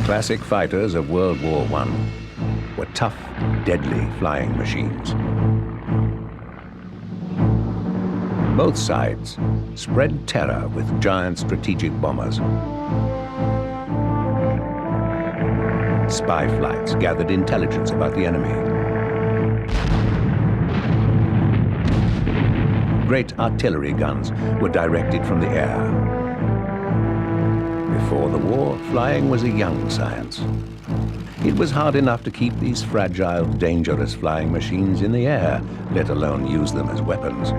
classic fighters of World War I were tough, deadly flying machines. Both sides spread terror with giant strategic bombers. Spy flights gathered intelligence about the enemy. Great artillery guns were directed from the air. Before the war, flying was a young science. It was hard enough to keep these fragile, dangerous flying machines in the air, let alone use them as weapons.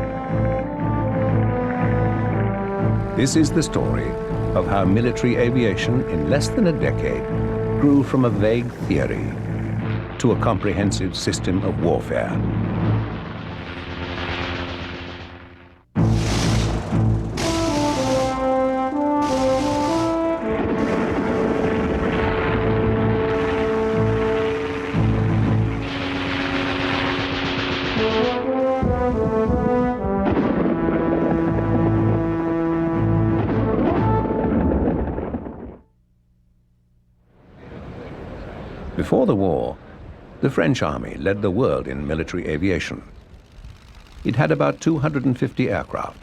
This is the story of how military aviation in less than a decade grew from a vague theory to a comprehensive system of warfare. Before the war, the French army led the world in military aviation. It had about 250 aircraft.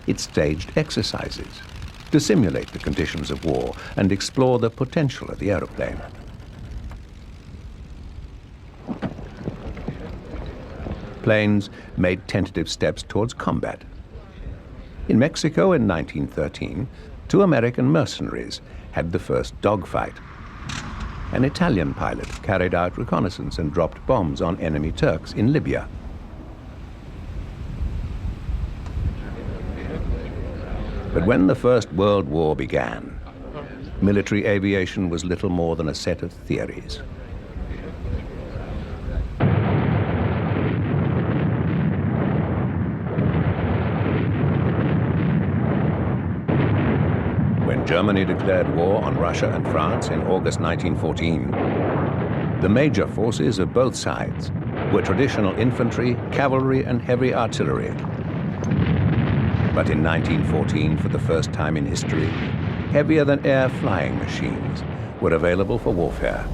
It staged exercises to simulate the conditions of war and explore the potential of the aeroplane. Planes made tentative steps towards combat. In Mexico in 1913, 2 American mercenaries had the first dogfight. An Italian pilot carried out reconnaissance and dropped bombs on enemy Turks in Libya. But when the First World War began, military aviation was little more than a set of theories. Germany declared war on Russia and France in August 1914. The major forces of both sides were traditional infantry, cavalry, and heavy artillery. But in 1914, for the first time in history, heavier-than-air flying machines were available for warfare.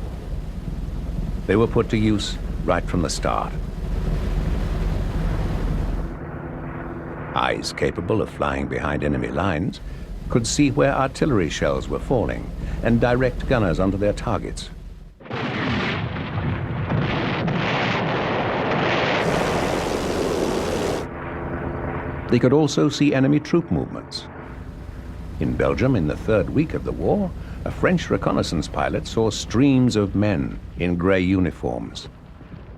They were put to use right from the start. Eyes capable of flying behind enemy lines could see where artillery shells were falling and direct gunners onto their targets. They could also see enemy troop movements. In Belgium, in the 3rd week of the war, a French reconnaissance pilot saw streams of men in grey uniforms.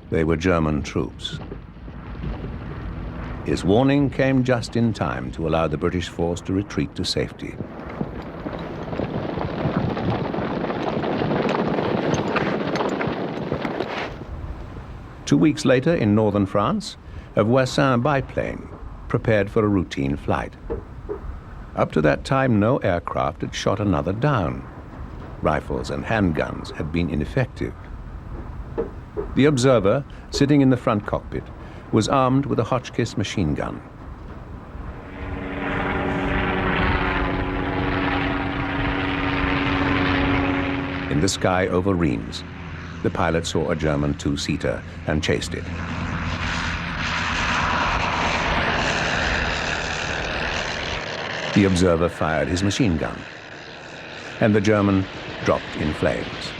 They were German troops. His warning came just in time to allow the British force to retreat to safety. Two weeks later, in northern France, a Voisin biplane prepared for a routine flight. Up to that time, no aircraft had shot another down. Rifles and handguns had been ineffective. The observer, sitting in the front cockpit, was armed with a Hotchkiss machine gun. In the sky over Reims, the pilot saw a German 2-seater and chased it. The observer fired his machine gun, and the German dropped in flames.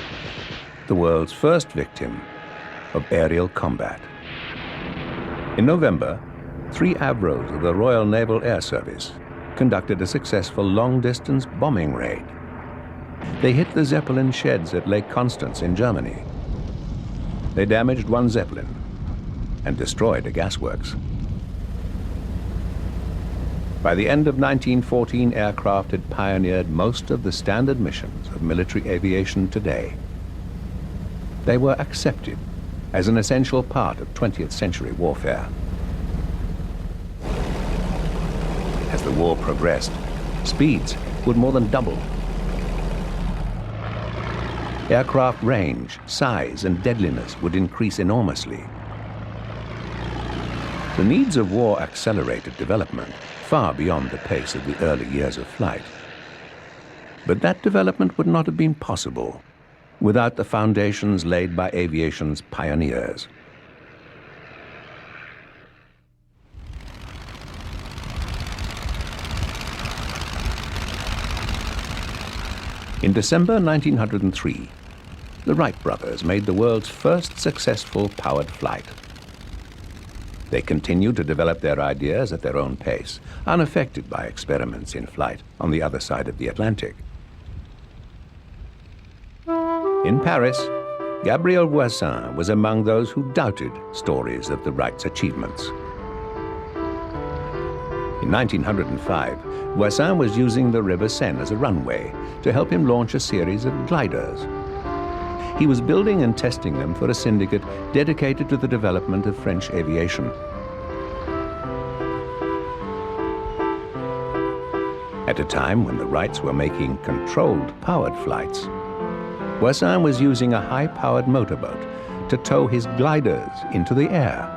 The world's first victim of aerial combat. In November, 3 Avros of the Royal Naval Air Service conducted a successful long-distance bombing raid. They hit the Zeppelin sheds at Lake Constance in Germany. They damaged 1 Zeppelin and destroyed a gasworks. By the end of 1914, aircraft had pioneered most of the standard missions of military aviation today. They were accepted as an essential part of 20th century warfare. As the war progressed, speeds would more than double. Aircraft range, size, and deadliness would increase enormously. The needs of war accelerated development far beyond the pace of the early years of flight. But that development would not have been possible without the foundations laid by aviation's pioneers. In December 1903, the Wright brothers made the world's first successful powered flight. They continued to develop their ideas at their own pace, unaffected by experiments in flight on the other side of the Atlantic. In Paris, Gabriel Voisin was among those who doubted stories of the Wrights' achievements. In 1905, Voisin was using the River Seine as a runway to help him launch a series of gliders. He was building and testing them for a syndicate dedicated to the development of French aviation. At a time when the Wrights were making controlled, powered flights, Voisin was using a high-powered motorboat to tow his gliders into the air.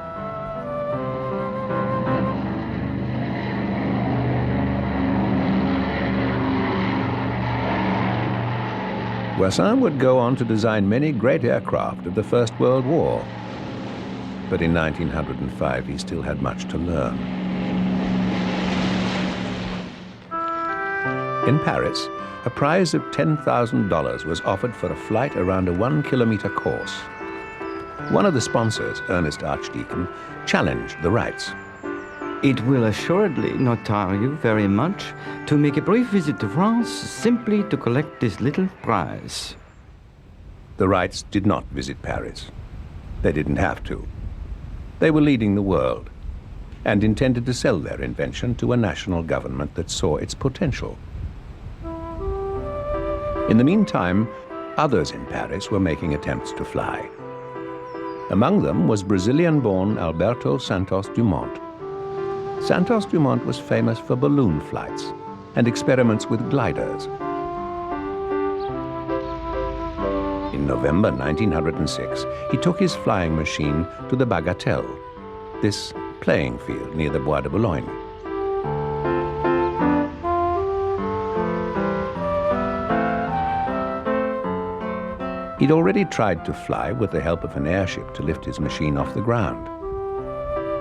Voisin would go on to design many great aircraft of the First World War. But in 1905, he still had much to learn. In Paris, a prize of $10,000 was offered for a flight around a 1-kilometer course. One of the sponsors, Ernest Archdeacon, challenged the Wrights. It will assuredly not tire you very much to make a brief visit to France simply to collect this little prize. The Wrights did not visit Paris. They didn't have to. They were leading the world and intended to sell their invention to a national government that saw its potential. In the meantime, others in Paris were making attempts to fly. Among them was Brazilian-born Alberto Santos Dumont. Santos Dumont was famous for balloon flights and experiments with gliders. In November 1906, he took his flying machine to the Bagatelle, this playing field near the Bois de Boulogne. He'd already tried to fly with the help of an airship to lift his machine off the ground.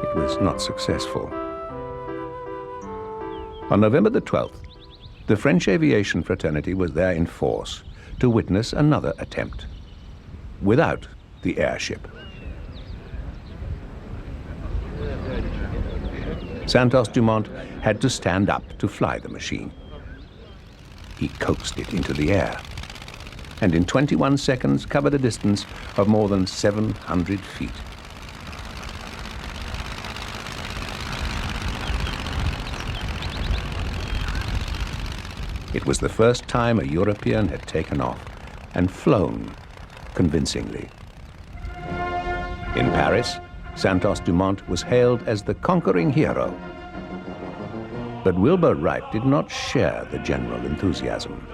It was not successful. On November the 12th, the French aviation fraternity was there in force to witness another attempt, without the airship. Santos Dumont had to stand up to fly the machine. He coaxed it into the air, and in 21 seconds covered a distance of more than 700 feet. It was the first time a European had taken off and flown convincingly. In Paris, Santos Dumont was hailed as the conquering hero. But Wilbur Wright did not share the general enthusiasm.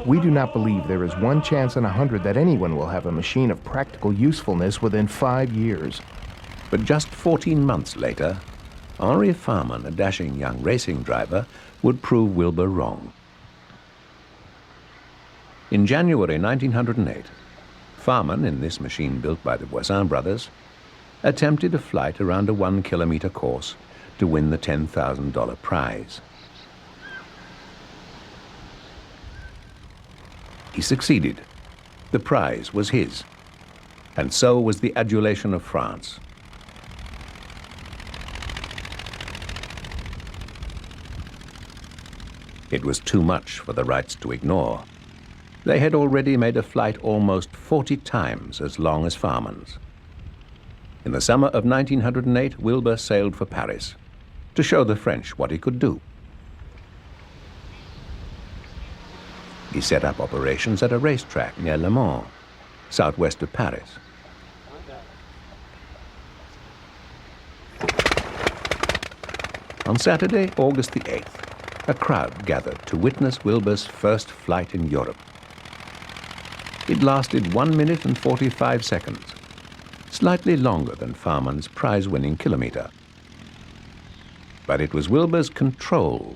We do not believe there is 1 chance in 100 that anyone will have a machine of practical usefulness within 5 years. But just 14 months later, Henri Farman, a dashing young racing driver, would prove Wilbur wrong. In January 1908, Farman, in this machine built by the Voisin brothers, attempted a flight around a 1-kilometer course to win the $10,000 prize. He succeeded. The prize was his, and so was the adulation of France. It was too much for the Wrights to ignore. They had already made a flight almost 40 times as long as Farman's. In the summer of 1908, Wilbur sailed for Paris to show the French what he could do. He set up operations at a racetrack near Le Mans, southwest of Paris. On Saturday, August the 8th, a crowd gathered to witness Wilbur's first flight in Europe. It lasted 1 minute and 45 seconds, slightly longer than Farman's prize-winning kilometer. But it was Wilbur's control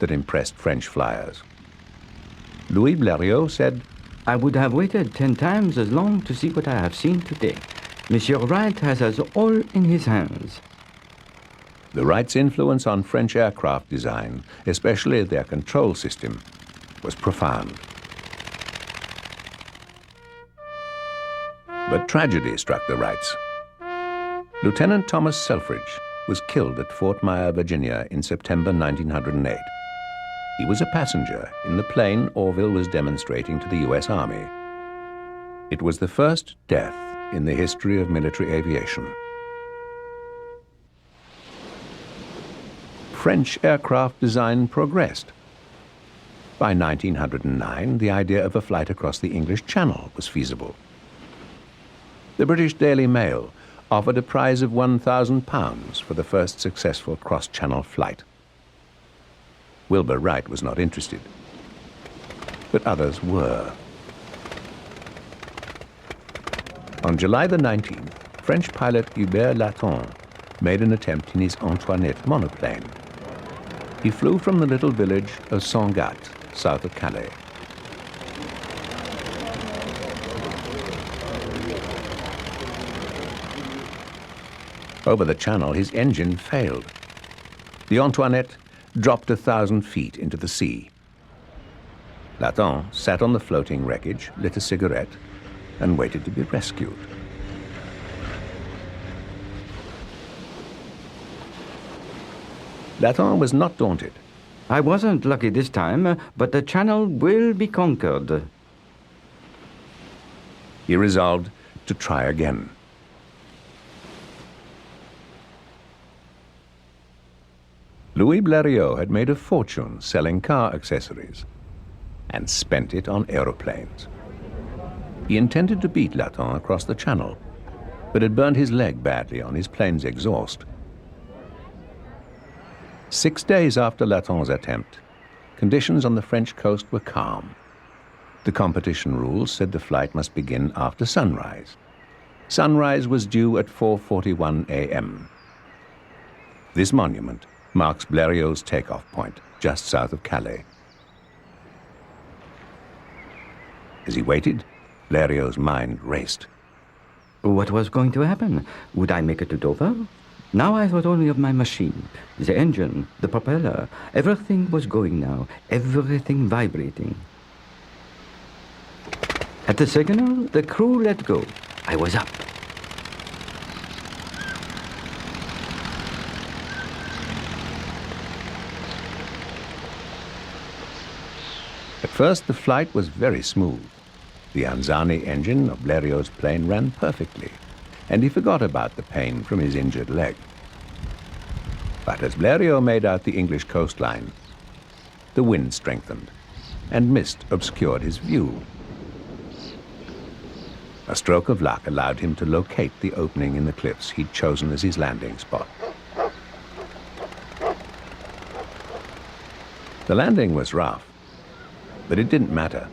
that impressed French flyers. Louis Blériot said, I would have waited 10 times as long to see what I have seen today. Monsieur Wright has us all in his hands. The Wrights' influence on French aircraft design, especially their control system, was profound. But tragedy struck the Wrights. Lieutenant Thomas Selfridge was killed at Fort Myer, Virginia in September 1908. He was a passenger in the plane Orville was demonstrating to the U.S. Army. It was the first death in the history of military aviation. French aircraft design progressed. By 1909, the idea of a flight across the English Channel was feasible. The British Daily Mail offered a prize of £1,000 for the first successful cross-channel flight. Wilbur Wright was not interested, but others were. On July the 19th, French pilot Hubert Laton made an attempt in his Antoinette monoplane. He flew from the little village of Sangatte, south of Calais. Over the channel, his engine failed. The Antoinette dropped 1,000 feet into the sea. Laton sat on the floating wreckage, lit a cigarette, and waited to be rescued. Laton was not daunted. I wasn't lucky this time, but the Channel will be conquered. He resolved to try again. Louis Blériot had made a fortune selling car accessories and spent it on aeroplanes. He intended to beat Laton across the Channel, but had burned his leg badly on his plane's exhaust. 6 days after Laton's attempt, conditions on the French coast were calm. The competition rules said the flight must begin after sunrise. Sunrise was due at 4:41 a.m. This monument marks Blériot's takeoff point, just south of Calais. As he waited, Blériot's mind raced. What was going to happen? Would I make it to Dover? Now I thought only of my machine, the engine, the propeller. Everything was going now, everything vibrating. At the signal, the crew let go. I was up. At first, the flight was very smooth. The Anzani engine of Blériot's plane ran perfectly, and he forgot about the pain from his injured leg. But as Blériot made out the English coastline, the wind strengthened, and mist obscured his view. A stroke of luck allowed him to locate the opening in the cliffs he'd chosen as his landing spot. The landing was rough, but it didn't matter.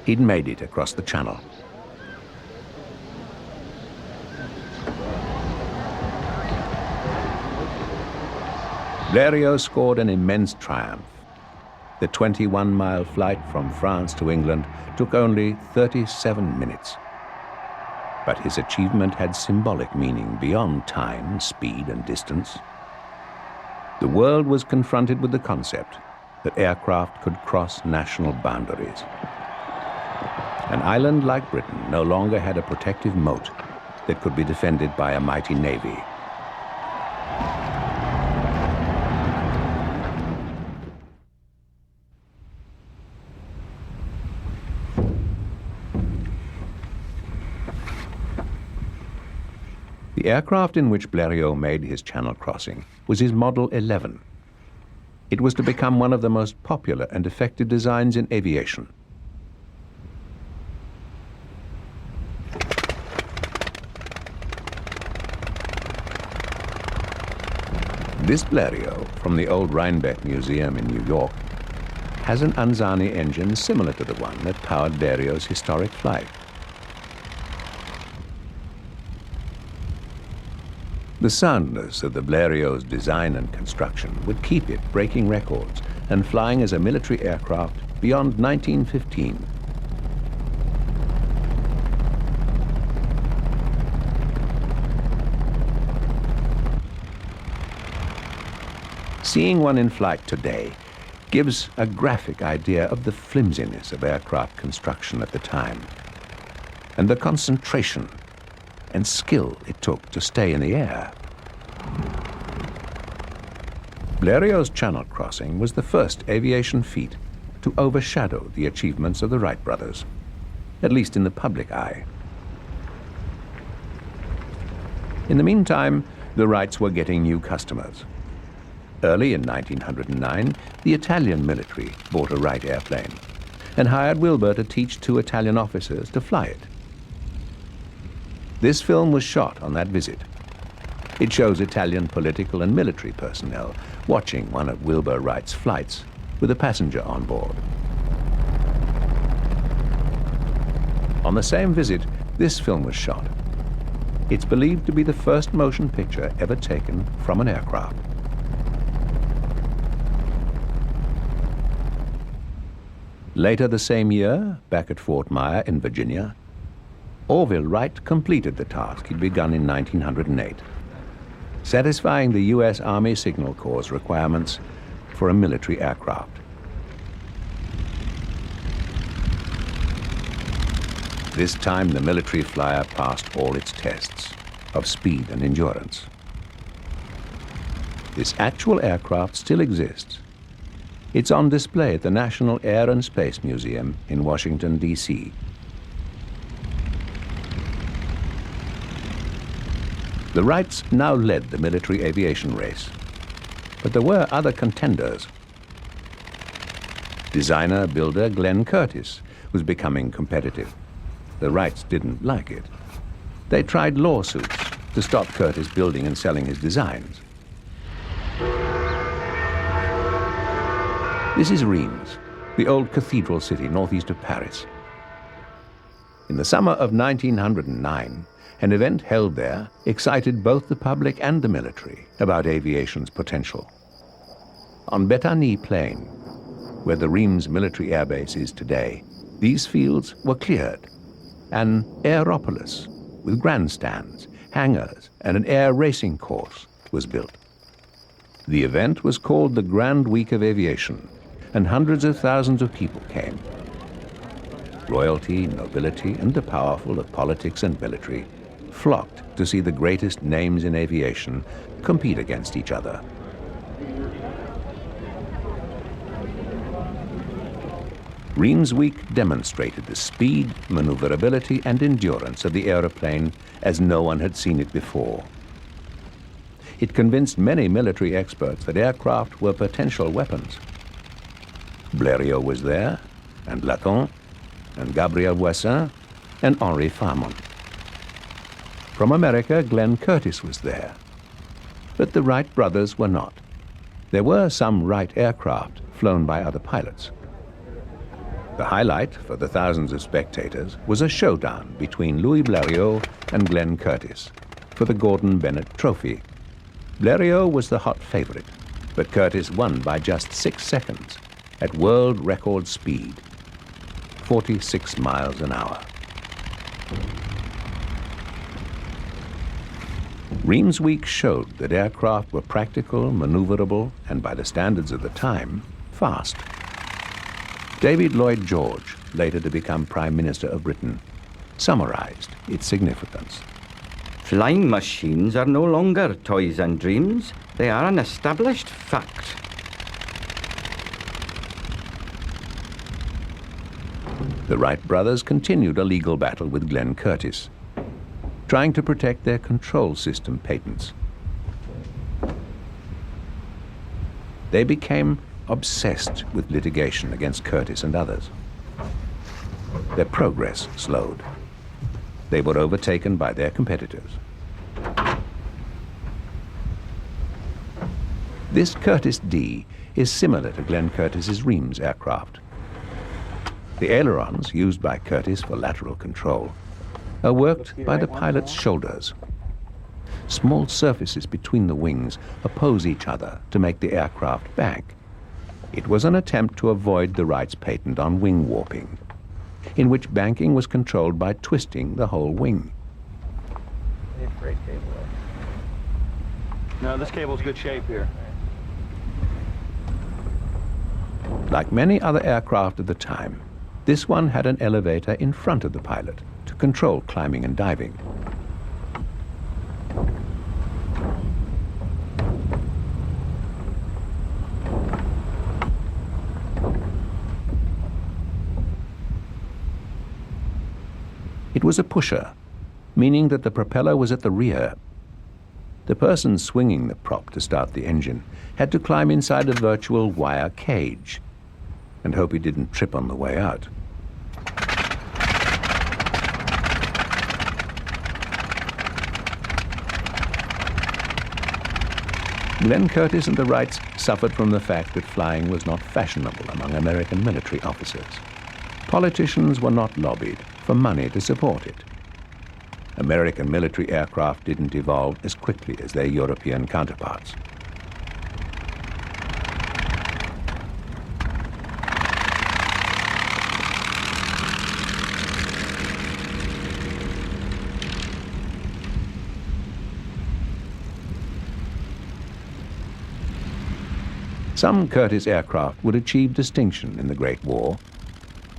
He'd made it across the Channel. Blériot scored an immense triumph. The 21-mile flight from France to England took only 37 minutes. But his achievement had symbolic meaning beyond time, speed, and distance. The world was confronted with the concept that aircraft could cross national boundaries. An island like Britain no longer had a protective moat that could be defended by a mighty navy. The aircraft in which Blériot made his Channel crossing was his Model 11. It was to become one of the most popular and effective designs in aviation. This Blériot, from the old Rhinebeck Museum in New York, has an Anzani engine similar to the one that powered Blériot's historic flight. The soundness of the Blériot's design and construction would keep it breaking records and flying as a military aircraft beyond 1915. Seeing one in flight today gives a graphic idea of the flimsiness of aircraft construction at the time and the concentration and skill it took to stay in the air. Blériot's Channel crossing was the first aviation feat to overshadow the achievements of the Wright brothers, at least in the public eye. In the meantime, the Wrights were getting new customers. Early in 1909, the Italian military bought a Wright airplane and hired Wilbur to teach 2 Italian officers to fly it. This film was shot on that visit. It shows Italian political and military personnel watching one of Wilbur Wright's flights with a passenger on board. On the same visit, this film was shot. It's believed to be the first motion picture ever taken from an aircraft. Later the same year, back at Fort Myer in Virginia, Orville Wright completed the task he'd begun in 1908, satisfying the U.S. Army Signal Corps' requirements for a military aircraft. This time, the military flyer passed all its tests of speed and endurance. This actual aircraft still exists. It's on display at the National Air and Space Museum in Washington, D.C. The Wrights now led the military aviation race, but there were other contenders. Designer-builder Glenn Curtiss was becoming competitive. The Wrights didn't like it. They tried lawsuits to stop Curtiss building and selling his designs. This is Reims, the old cathedral city northeast of Paris. In the summer of 1909, an event held there excited both the public and the military about aviation's potential. On Béthanie Plain, where the Reims military air base is today, these fields were cleared. An aeropolis with grandstands, hangars, and an air racing course was built. The event was called the Grand Week of Aviation, and hundreds of thousands of people came. Royalty, nobility, and the powerful of politics and military flocked to see the greatest names in aviation compete against each other. Reims Week demonstrated the speed, maneuverability, and endurance of the aeroplane as no one had seen it before. It convinced many military experts that aircraft were potential weapons. Blériot was there, and Laton, and Gabriel Voisin, and Henri Farman. From America, Glenn Curtiss was there. But the Wright brothers were not. There were some Wright aircraft flown by other pilots. The highlight for the thousands of spectators was a showdown between Louis Blériot and Glenn Curtiss for the Gordon Bennett Trophy. Blériot was the hot favorite, but Curtiss won by just 6 seconds at world record speed, 46 miles an hour. Reims Week showed that aircraft were practical, maneuverable, and by the standards of the time, fast. David Lloyd George, later to become Prime Minister of Britain, summarized its significance. Flying machines are no longer toys and dreams. They are an established fact. The Wright brothers continued a legal battle with Glenn Curtiss, trying to protect their control system patents. They became obsessed with litigation against Curtiss and others. Their progress slowed. They were overtaken by their competitors. This Curtiss D is similar to Glenn Curtiss's Reims aircraft. The ailerons used by Curtiss for lateral control are worked by the pilot's shoulders. Small surfaces between the wings oppose each other to make the aircraft bank. It was an attempt to avoid the Wrights' patent on wing warping, in which banking was controlled by twisting the whole wing. Freight cable. No, this cable's good shape here. Like many other aircraft of the time, this one had an elevator in front of the pilot to control climbing and diving. It was a pusher, meaning that the propeller was at the rear. The person swinging the prop to start the engine had to climb inside a virtual wire cage and hope he didn't trip on the way out. Glenn Curtiss and the Wrights suffered from the fact that flying was not fashionable among American military officers. Politicians were not lobbied for money to support it. American military aircraft didn't evolve as quickly as their European counterparts. Some Curtiss aircraft would achieve distinction in the Great War.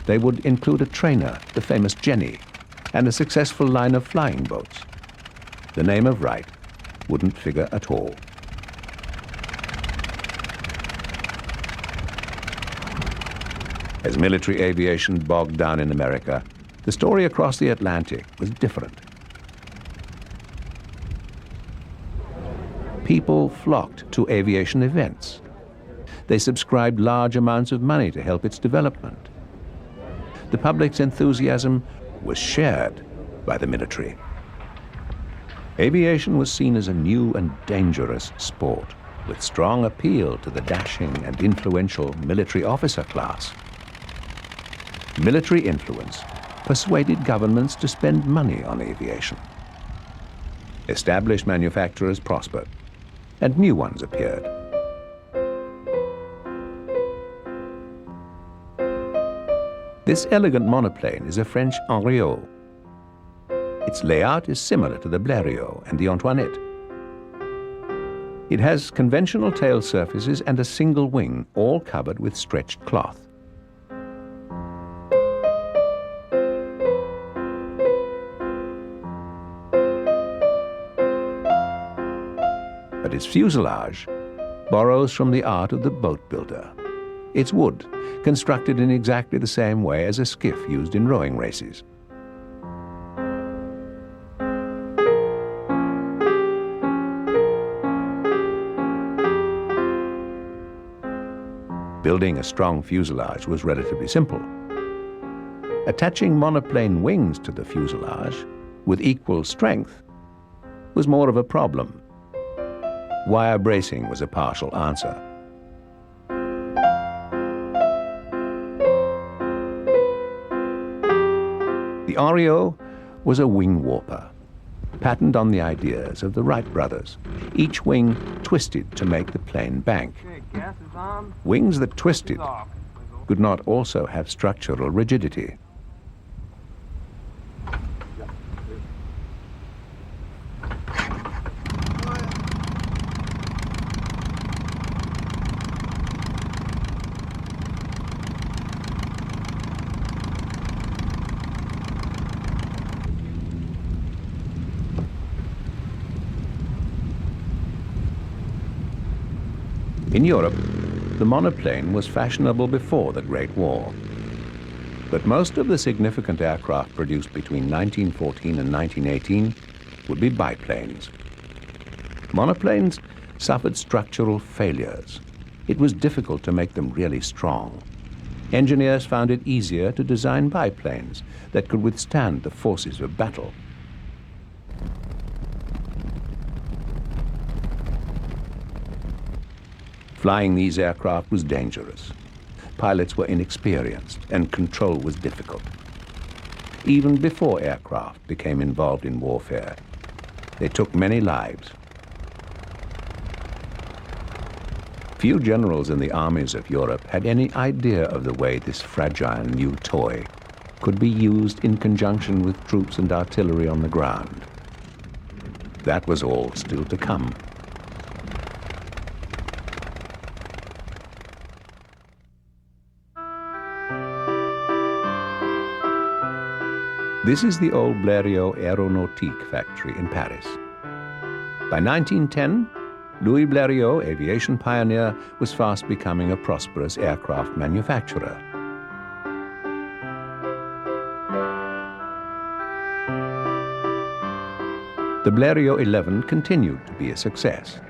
They would include a trainer, the famous Jenny, and a successful line of flying boats. The name of Wright wouldn't figure at all. As military aviation bogged down in America, the story across the Atlantic was different. People flocked to aviation events. They subscribed large amounts of money to help its development. The public's enthusiasm was shared by the military. Aviation was seen as a new and dangerous sport, with strong appeal to the dashing and influential military officer class. Military influence persuaded governments to spend money on aviation. Established manufacturers prospered, and new ones appeared. This elegant monoplane is a French Henriot. Its layout is similar to the Blériot and the Antoinette. It has conventional tail surfaces and a single wing, all covered with stretched cloth. But its fuselage borrows from the art of the boat builder. It's wood, constructed in exactly the same way as a skiff used in rowing races. Building a strong fuselage was relatively simple. Attaching monoplane wings to the fuselage with equal strength was more of a problem. Wire bracing was a partial answer. The Henriot was a wing warper, patterned on the ideas of the Wright brothers, each wing twisted to make the plane bank. Wings that twisted could not also have structural rigidity. In Europe, the monoplane was fashionable before the Great War. But most of the significant aircraft produced between 1914 and 1918 would be biplanes. Monoplanes suffered structural failures. It was difficult to make them really strong. Engineers found it easier to design biplanes that could withstand the forces of battle. Flying these aircraft was dangerous. Pilots were inexperienced and control was difficult. Even before aircraft became involved in warfare, They took many lives. Few generals in the armies of Europe had any idea of the way this fragile new toy could be used in conjunction with troops and artillery on the ground. That was all still to come. This is the old Blériot Aéronautique factory in Paris. By 1910, Louis Blériot, aviation pioneer, was fast becoming a prosperous aircraft manufacturer. The Blériot 11 continued to be a success.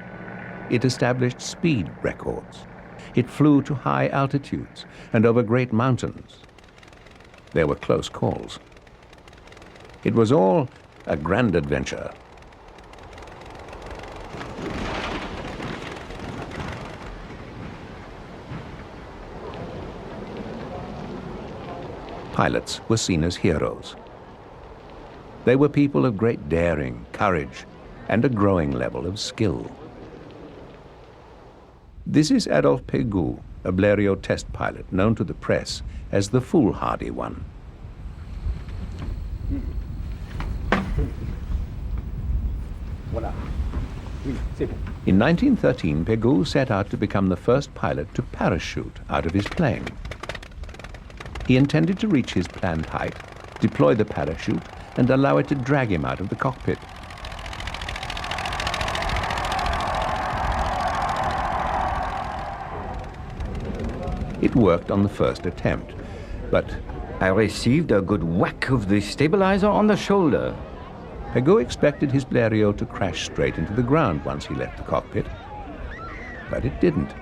It established speed records. It flew to high altitudes and over great mountains. There were close calls. It was all a grand adventure. Pilots were seen as heroes. They were people of great daring, courage, and a growing level of skill. This is Adolphe Pégoud, a Blériot test pilot known to the press as the foolhardy one. In 1913, Pégoud set out to become the first pilot to parachute out of his plane. He intended to reach his planned height, deploy the parachute, and allow it to drag him out of the cockpit. It worked on the first attempt, but I received a good whack of the stabilizer on the shoulder. Pégoud expected his Blériot to crash straight into the ground once he left the cockpit. But it didn't.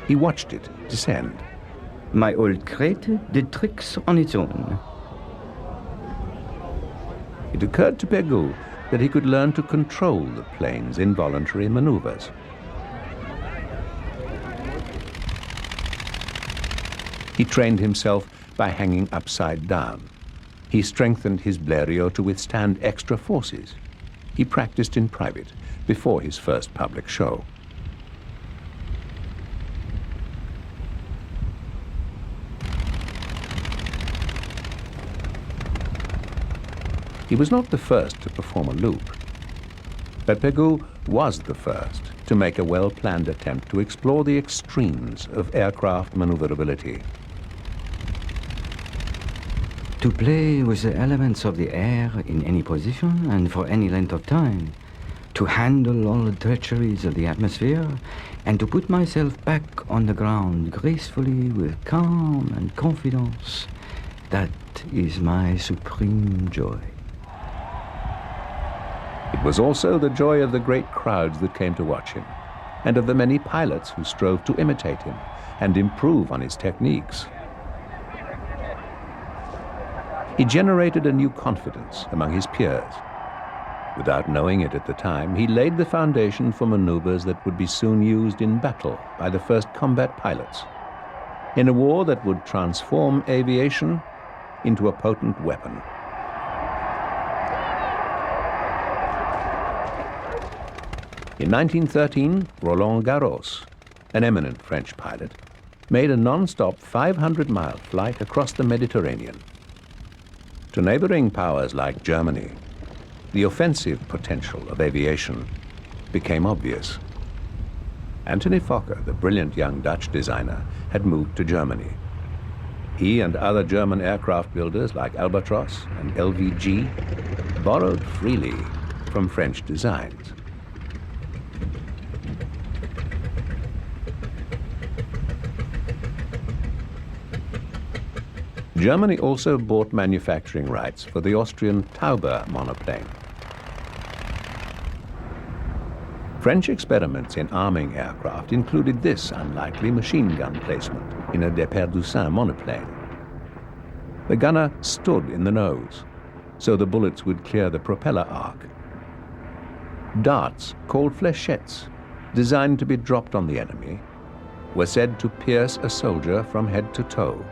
He watched it descend. My old crate did tricks on its own. It occurred to Pégoud that he could learn to control the plane's involuntary maneuvers. He trained himself by hanging upside down. He strengthened his Blériot to withstand extra forces. He practiced in private before his first public show. He was not the first to perform a loop, but Pégoud was the first to make a well-planned attempt to explore the extremes of aircraft maneuverability. To play with the elements of the air in any position and for any length of time, to handle all the treacheries of the atmosphere, and to put myself back on the ground gracefully with calm and confidence, that is my supreme joy. It was also the joy of the great crowds that came to watch him, and of the many pilots who strove to imitate him and improve on his techniques. He generated a new confidence among his peers. Without knowing it at the time, he laid the foundation for maneuvers that would be soon used in battle by the first combat pilots, in a war that would transform aviation into a potent weapon. In 1913, Roland Garros, an eminent French pilot, made a non-stop 500-mile flight across the Mediterranean. To neighboring powers like Germany, the offensive potential of aviation became obvious. Anthony Fokker, the brilliant young Dutch designer, had moved to Germany. He and other German aircraft builders like Albatros and LVG borrowed freely from French designs. Germany also bought manufacturing rights for the Austrian Tauber monoplane. French experiments in arming aircraft included this unlikely machine gun placement in a Deperdussin monoplane. The gunner stood in the nose, so the bullets would clear the propeller arc. Darts, called fléchettes, designed to be dropped on the enemy, were said to pierce a soldier from head to toe.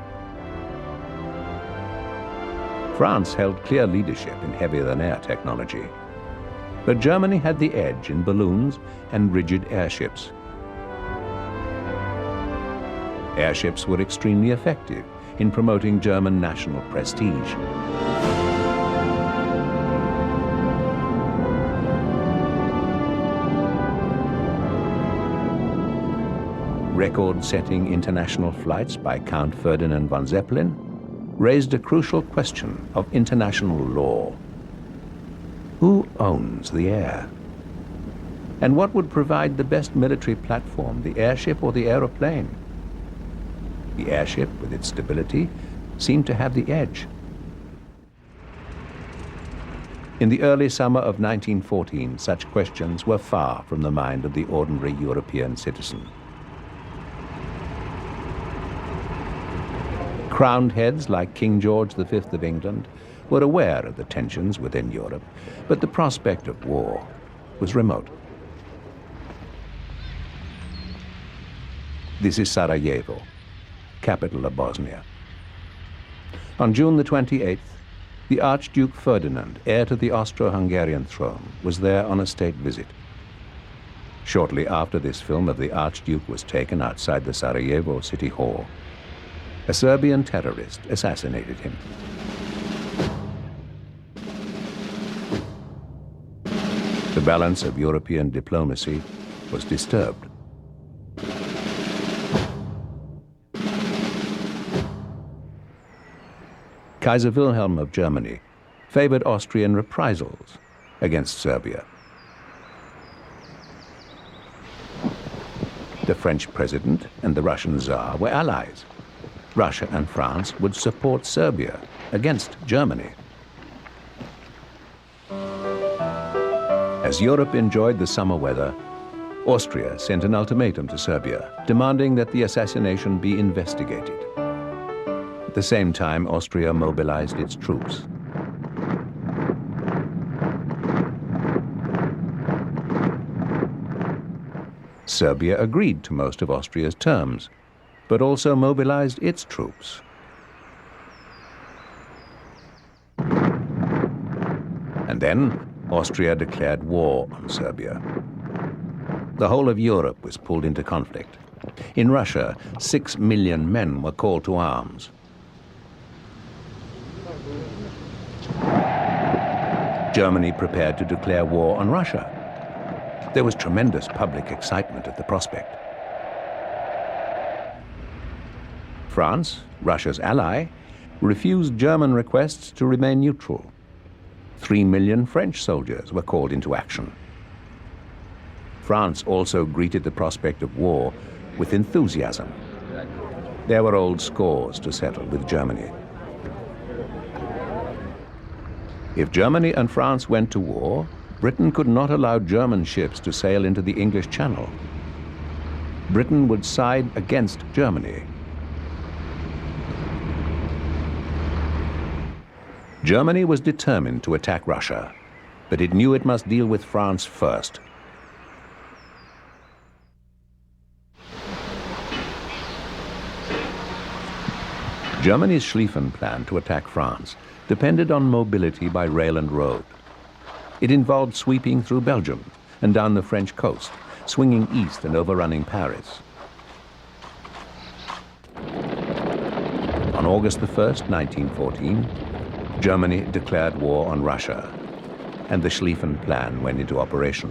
France held clear leadership in heavier-than-air technology. But Germany had the edge in balloons and rigid airships. Airships were extremely effective in promoting German national prestige. Record-setting international flights by Count Ferdinand von Zeppelin raised a crucial question of international law. Who owns the air? And what would provide the best military platform, the airship or the aeroplane? The airship, with its stability, seemed to have the edge. In the early summer of 1914, such questions were far from the mind of the ordinary European citizen. Crowned heads like King George V of England were aware of the tensions within Europe, but the prospect of war was remote. This is Sarajevo, capital of Bosnia. On June the 28th, the Archduke Ferdinand, heir to the Austro-Hungarian throne, was there on a state visit. Shortly after this film of the Archduke was taken outside the Sarajevo City Hall, a Serbian terrorist assassinated him. The balance of European diplomacy was disturbed. Kaiser Wilhelm of Germany favored Austrian reprisals against Serbia. The French president and the Russian Tsar were allies. Russia and France would support Serbia against Germany. As Europe enjoyed the summer weather, Austria sent an ultimatum to Serbia, demanding that the assassination be investigated. At the same time, Austria mobilized its troops. Serbia agreed to most of Austria's terms, but also mobilized its troops. And then Austria declared war on Serbia. The whole of Europe was pulled into conflict. In Russia, 6 million men were called to arms. Germany prepared to declare war on Russia. There was tremendous public excitement at the prospect. France, Russia's ally, refused German requests to remain neutral. 3 million French soldiers were called into action. France also greeted the prospect of war with enthusiasm. There were old scores to settle with Germany. If Germany and France went to war, Britain could not allow German ships to sail into the English Channel. Britain would side against Germany. Germany was determined to attack Russia, but it knew it must deal with France first. Germany's Schlieffen Plan to attack France depended on mobility by rail and road. It involved sweeping through Belgium and down the French coast, swinging east and overrunning Paris. On August 1st, 1914, Germany declared war on Russia, and the Schlieffen Plan went into operation.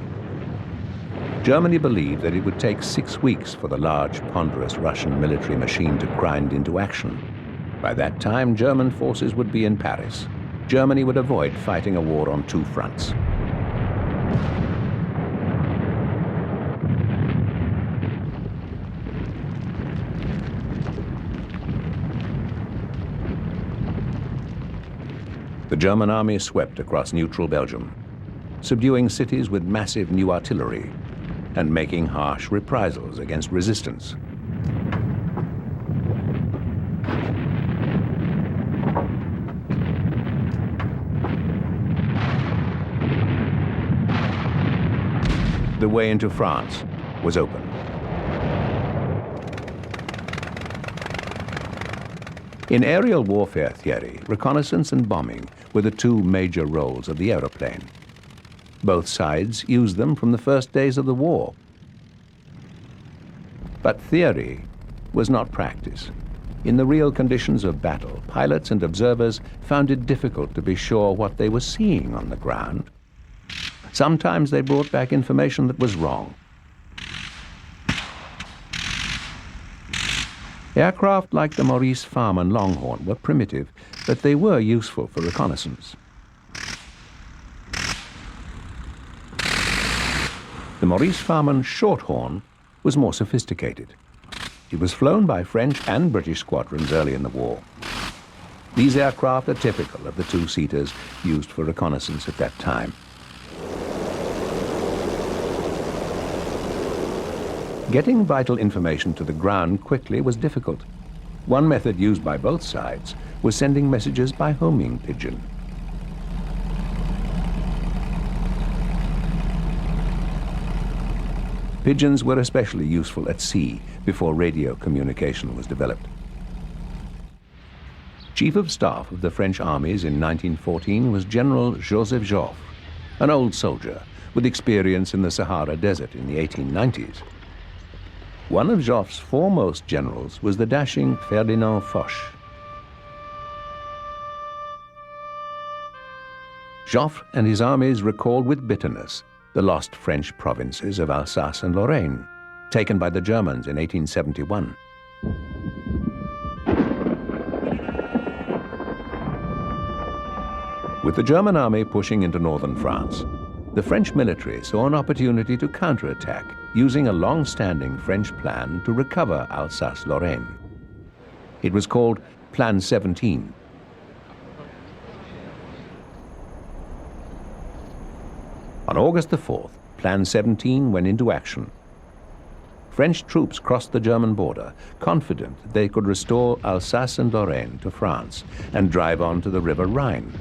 Germany believed that it would take 6 weeks for the large, ponderous Russian military machine to grind into action. By that time, German forces would be in Paris. Germany would avoid fighting a war on 2 fronts. The German army swept across neutral Belgium, subduing cities with massive new artillery and making harsh reprisals against resistance. The way into France was open. In aerial warfare theory, reconnaissance and bombing were the 2 major roles of the aeroplane. Both sides used them from the first days of the war. But theory was not practice. In the real conditions of battle, pilots and observers found it difficult to be sure what they were seeing on the ground. Sometimes they brought back information that was wrong. Aircraft like the Maurice Farman Longhorn were primitive, but they were useful for reconnaissance. The Maurice Farman Shorthorn was more sophisticated. It was flown by French and British squadrons early in the war. These aircraft are typical of the two-seaters used for reconnaissance at that time. Getting vital information to the ground quickly was difficult. One method used by both sides was sending messages by homing pigeon. Pigeons were especially useful at sea before radio communication was developed. Chief of Staff of the French armies in 1914 was General Joseph Joffre, an old soldier with experience in the Sahara Desert in the 1890s. One of Joffre's foremost generals was the dashing Ferdinand Foch. Joffre and his armies recalled with bitterness the lost French provinces of Alsace and Lorraine, taken by the Germans in 1871. With the German army pushing into northern France, the French military saw an opportunity to counterattack using a long-standing French plan to recover Alsace-Lorraine. It was called Plan 17. On August the 4th, Plan 17 went into action. French troops crossed the German border, confident that they could restore Alsace and Lorraine to France and drive on to the River Rhine.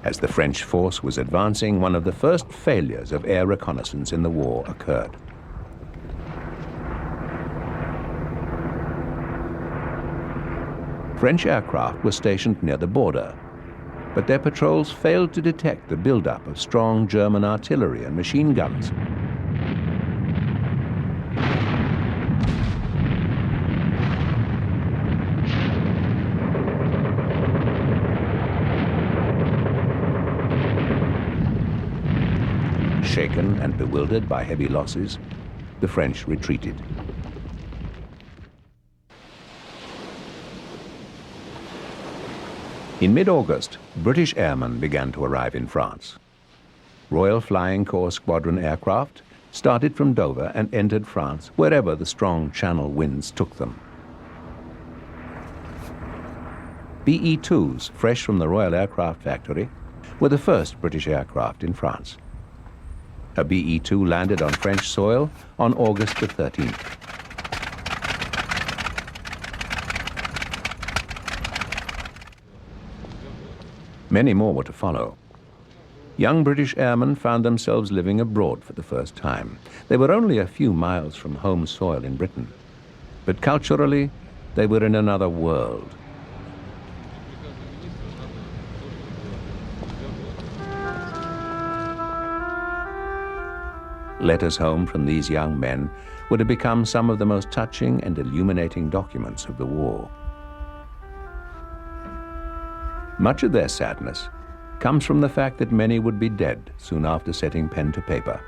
As the French force was advancing, one of the first failures of air reconnaissance in the war occurred. French aircraft were stationed near the border, but their patrols failed to detect the buildup of strong German artillery and machine guns. Shaken and bewildered by heavy losses, the French retreated. In mid-August, British airmen began to arrive in France. Royal Flying Corps Squadron aircraft started from Dover and entered France wherever the strong Channel winds took them. BE-2s, fresh from the Royal Aircraft Factory, were the first British aircraft in France. A BE-2 landed on French soil on August the 13th. Many more were to follow. Young British airmen found themselves living abroad for the first time. They were only a few miles from home soil in Britain, but culturally, they were in another world. Letters home from these young men were to become some of the most touching and illuminating documents of the war. Much of their sadness comes from the fact that many would be dead soon after setting pen to paper.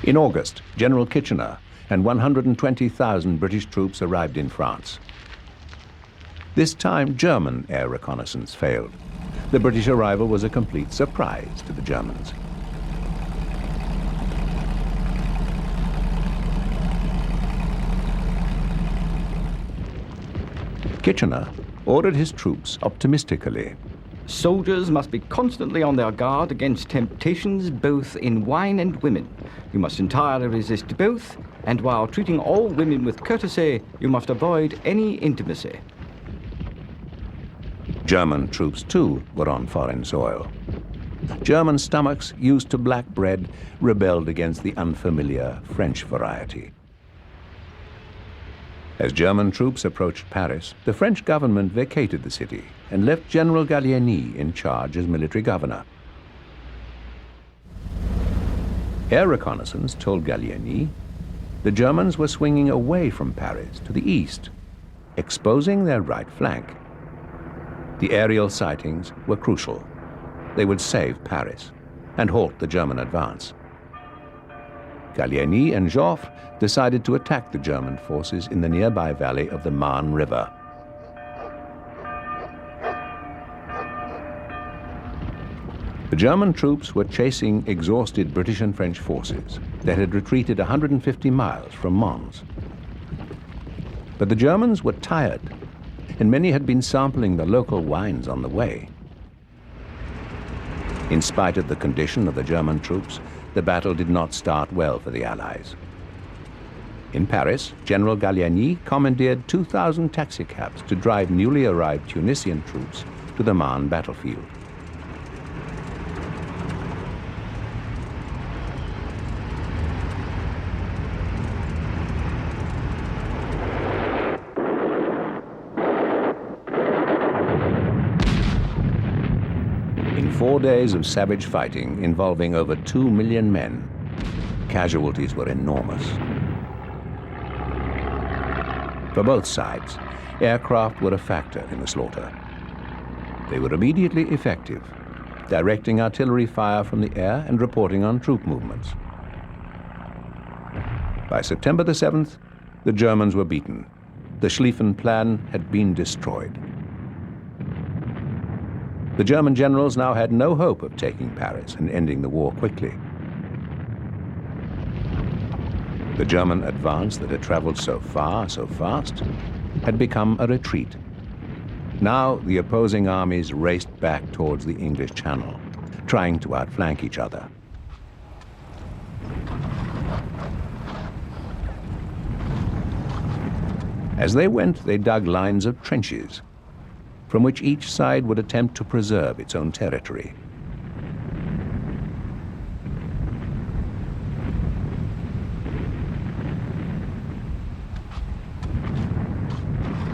In August, General Kitchener and 120,000 British troops arrived in France. This time, German air reconnaissance failed. The British arrival was a complete surprise to the Germans. Kitchener ordered his troops optimistically. Soldiers must be constantly on their guard against temptations both in wine and women. You must entirely resist both, and while treating all women with courtesy, you must avoid any intimacy. German troops, too, were on foreign soil. German stomachs, used to black bread, rebelled against the unfamiliar French variety. As German troops approached Paris, the French government vacated the city and left General Gallieni in charge as military governor. Air reconnaissance told Gallieni the Germans were swinging away from Paris to the east, exposing their right flank. The aerial sightings were crucial. They would save Paris and halt the German advance. Gallieni and Joffre decided to attack the German forces in the nearby valley of the Marne River. The German troops were chasing exhausted British and French forces that had retreated 150 miles from Mons. But the Germans were tired, and many had been sampling the local wines on the way. In spite of the condition of the German troops, the battle did not start well for the Allies. In Paris, General Gallieni commandeered 2,000 taxicabs to drive newly arrived Tunisian troops to the Marne battlefield. In 4 days of savage fighting involving over 2 million men, casualties were enormous. For both sides, aircraft were a factor in the slaughter. They were immediately effective, directing artillery fire from the air and reporting on troop movements. By September the 7th, the Germans were beaten. The Schlieffen Plan had been destroyed. The German generals now had no hope of taking Paris and ending the war quickly. The German advance that had traveled so far, so fast, had become a retreat. Now the opposing armies raced back towards the English Channel, trying to outflank each other. As they went, they dug lines of trenches, from which each side would attempt to preserve its own territory.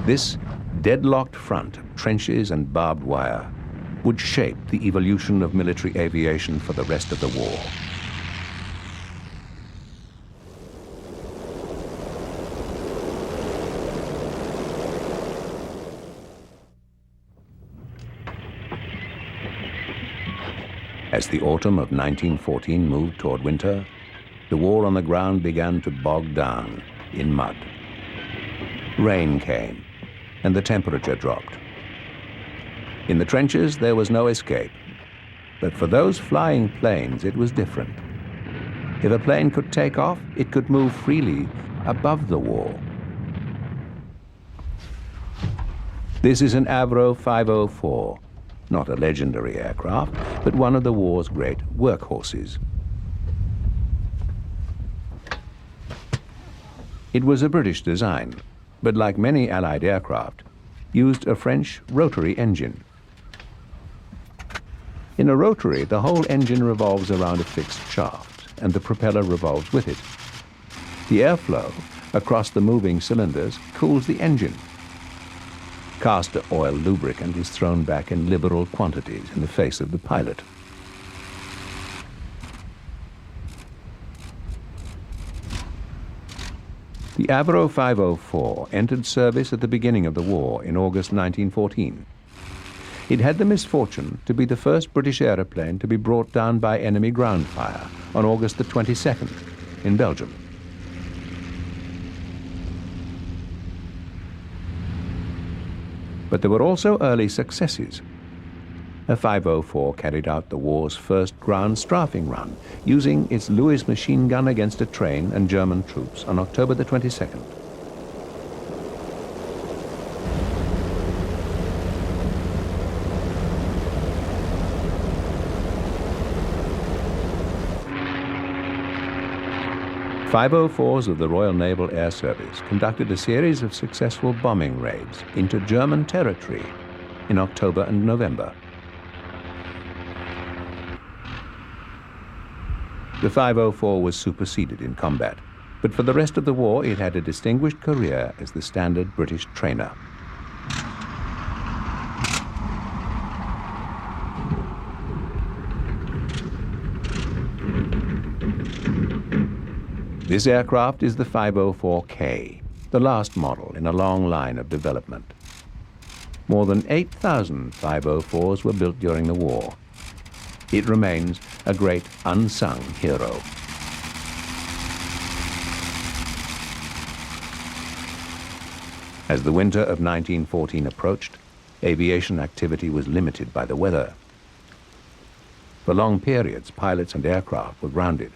This deadlocked front of trenches and barbed wire would shape the evolution of military aviation for the rest of the war. As the autumn of 1914 moved toward winter, the war on the ground began to bog down in mud. Rain came, and the temperature dropped. In the trenches, there was no escape. But for those flying planes, it was different. If a plane could take off, it could move freely above the wall. This is an Avro 504, not a legendary aircraft, but one of the war's great workhorses. It was a British design, but like many Allied aircraft, used a French rotary engine. In a rotary, the whole engine revolves around a fixed shaft, and the propeller revolves with it. The airflow across the moving cylinders cools the engine. Castor oil lubricant is thrown back in liberal quantities in the face of the pilot. The Avro 504 entered service at the beginning of the war in August 1914. It had the misfortune to be the first British aeroplane to be brought down by enemy ground fire on August the 22nd in Belgium. But there were also early successes. A 504 carried out the war's first ground strafing run, using its Lewis machine gun against a train and German troops on October the 22nd. .504s of the Royal Naval Air Service conducted a series of successful bombing raids into German territory in October and November. The 504 was superseded in combat, But for the rest of the war, it had a distinguished career as the standard British trainer. This aircraft is the 504K, the last model in a long line of development. More than 8,000 504s were built during the war. It remains a great unsung hero. As the winter of 1914 approached, aviation activity was limited by the weather. For long periods, pilots and aircraft were grounded.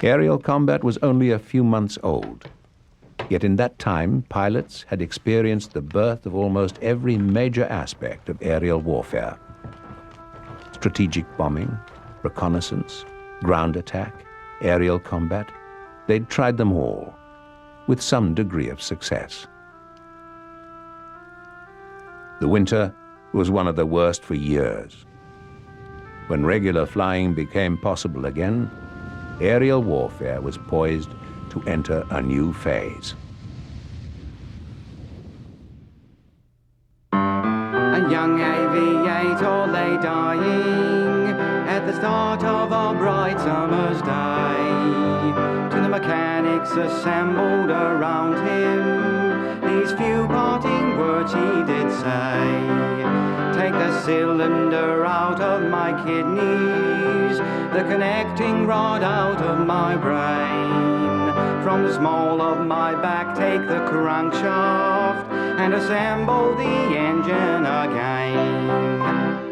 Aerial combat was only a few months old. Yet in that time, pilots had experienced the birth of almost every major aspect of aerial warfare. Strategic bombing, reconnaissance, ground attack, aerial combat. They'd tried them all, with some degree of success. The winter was one of the worst for years. When regular flying became possible again, aerial warfare was poised to enter a new phase. A young aviator lay dying at the start of a bright summer's day. To the mechanics assembled around him, these few parting words he did say. Take the cylinder out of my kidneys, the connecting rod out of my brain. From the small of my back take the crankshaft and assemble the engine again.